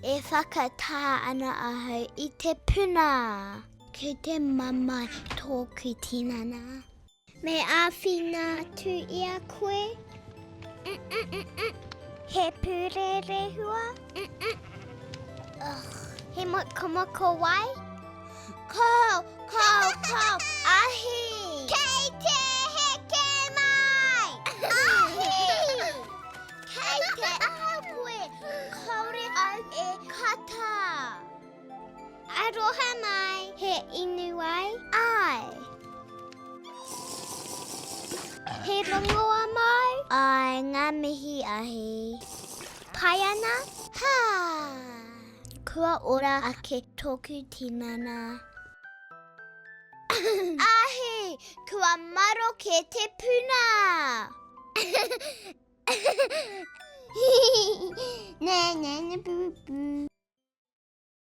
e whakatā ana ahau I te puna. Ki te mama tōku tinana. Me āwhina atu I a koe. He pūrerehua. He mokomoko wai. Ko, ahi. Kei te heke mai. Ahi. Kei te ahakoe. Kaore au e kata. Aroha mai. He inu ai. Ai. He rongoa mai. Ai, ngā mihi ahi. Pai ana? Ha. Kua ora ake tōku tinana. Ahi, kua maro ke te puna. Nē, boo boo.